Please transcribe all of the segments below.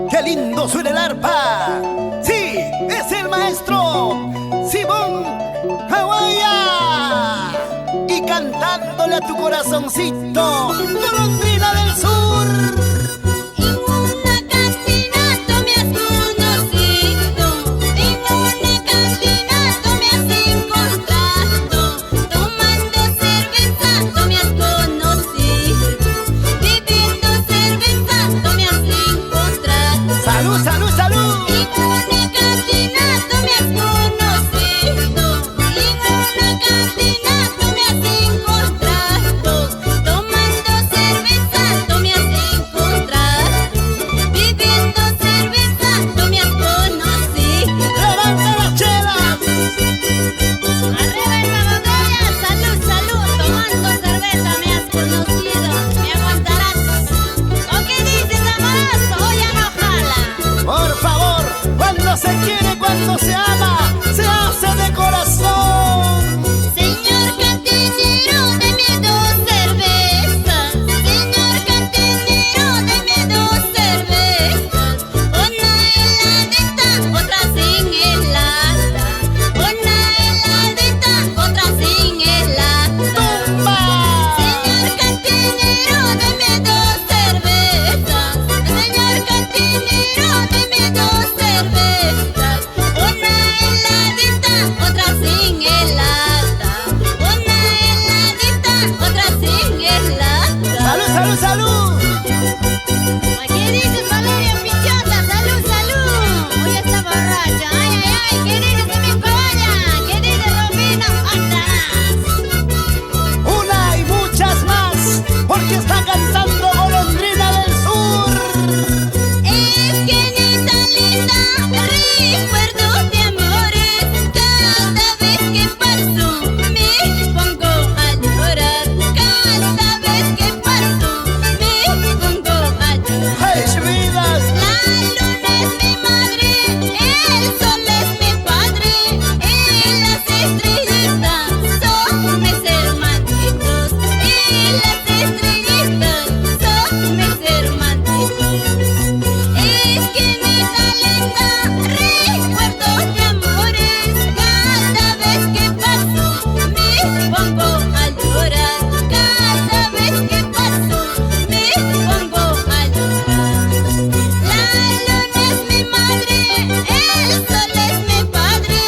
¡Qué lindo suena el arpa! ¡Sí! ¡Es el maestro Simón Hawaya! Y cantándole a tu corazoncito, golondrina del sur. En una cantina tú me has conocido, en una cantina tú me has encontrado, tomando cerveza tú me has conocido, bebiendo cerveza tú me has encontrado. ¡Salud, salud, salud! En una cantina tú me has conocido, en una cantina tú me has encontrado, tomando cerveza tú me has encontrado, bebiendo cerveza tú me has conocido. ¡Levanta las chelas! Arriba en la botella, salud, salud, tomando cerveza me has conocido, me aguantarás. ¿O qué dices, amoroso? O ya no jala. Por favor, cuando se quiere, cuando se ama, se hace de corazón. Señor cantinero, deme dos cervezas. Señor cantinero, deme dos cervezas. Una heladita, otra sin helada. Una heladita, otra sin helada. ¡Tumba! Señor cantinero, deme dos cervezas. Señor cantinero, deme dos cervezas. Una heladita, otra sin helada. Una heladita, otra sin helada. ¡Salud, salud, salud! ¿Qué dices, Valeria Pichota? ¡Salud, salud! Hoy está borracha. ¡Ay, ay, ay! ¿Qué dices de mi colla? ¿Qué dices, Rufino? ¡Satanás! Una y muchas más, porque está cantando golondrina del sur. Es que neta linda, recuerdos de amores. Cada vez que paso me pongo a llorar. Cada vez que paso me pongo a llorar. ¡Hey, vidas! La luna es mi madre, el sol es mi padre, y las estrellitas son mis hermanitos, y las estrellitas son mis hermanitos. Es que neta linda, recuerdos de amores, cada vez que paso me pongo a llorar, cada vez que paso me pongo a llorar. La luna es mi madre, el sol es mi padre,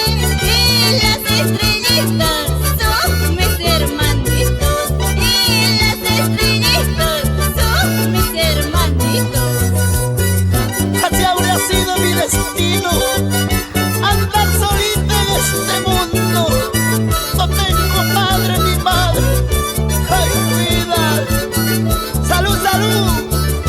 y las estrellitas son mis hermanitos, y las estrellitas son mis hermanitos. Así habría sido mi destino, andar solita en este mundo. No tengo padre ni madre. ¡Ay, vida! ¡Salud, salud!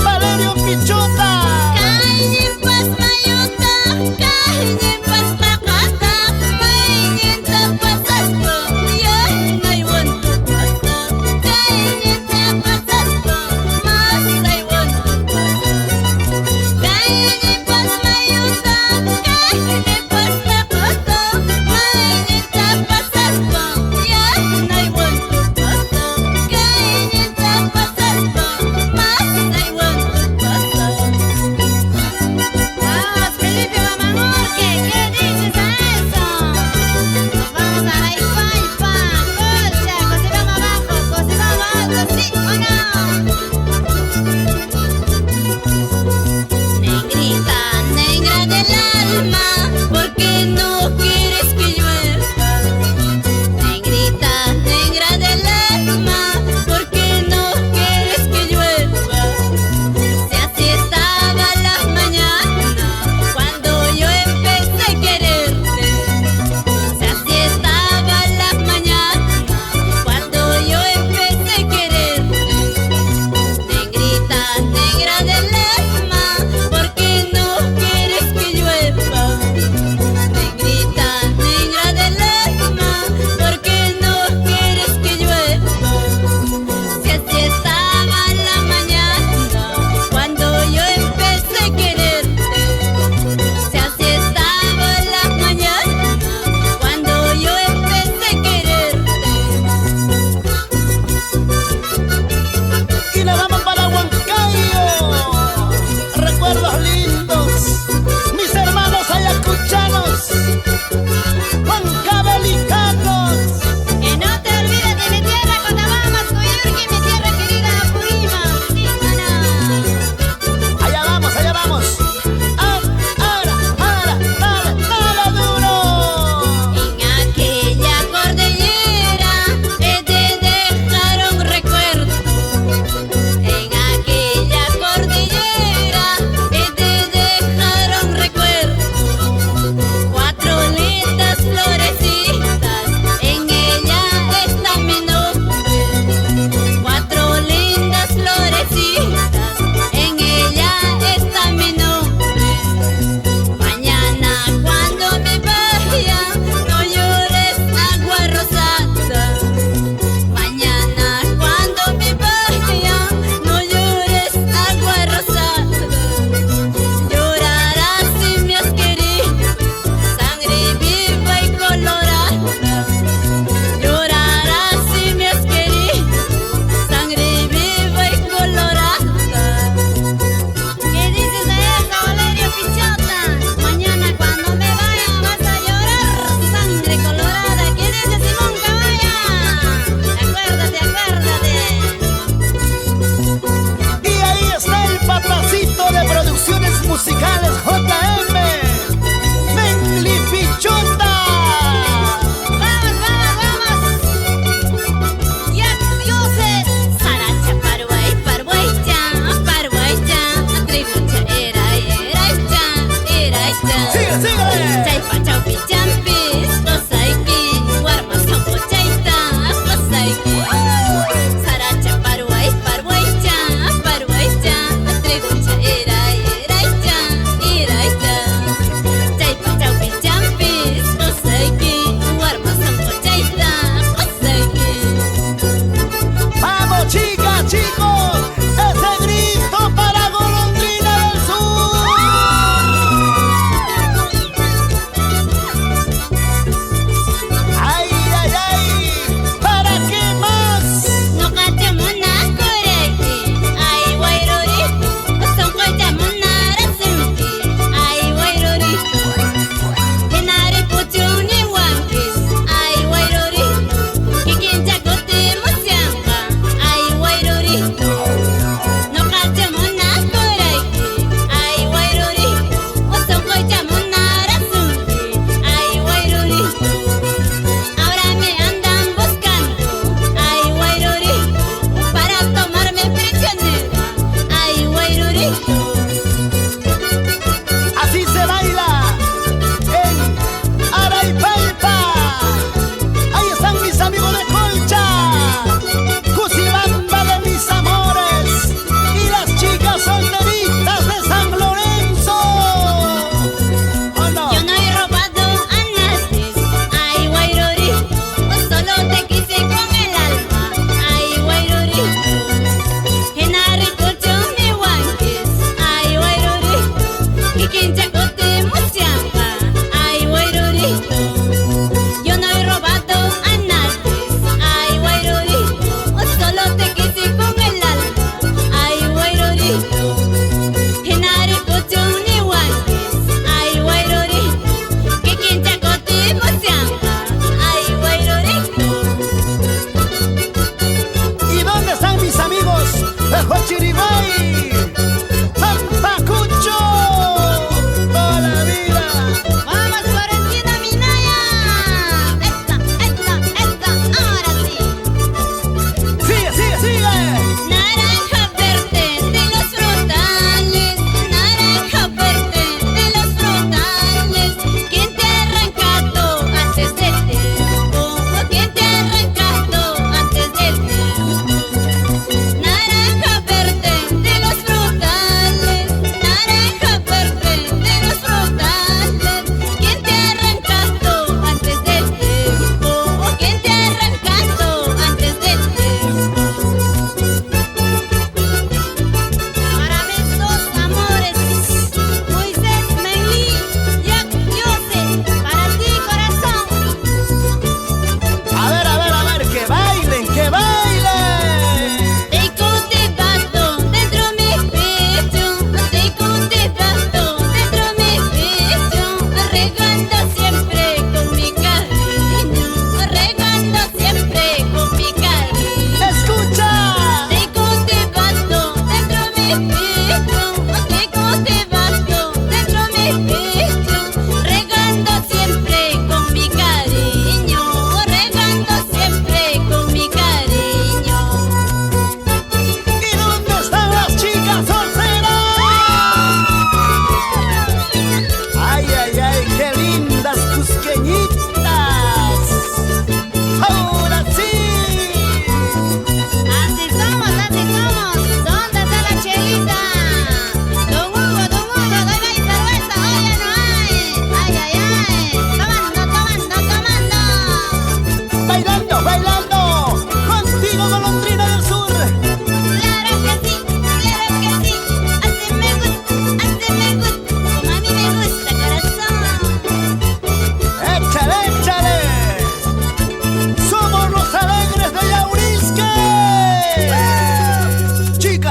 ¡Valerio Pichota! Kainin mayuta, kainin makata, mainin tapasasko, yan naiwan tupasa. Kainin tapasasko, mas naiwan tupasa. Kainin mayuta, kainin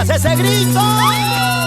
ese grito.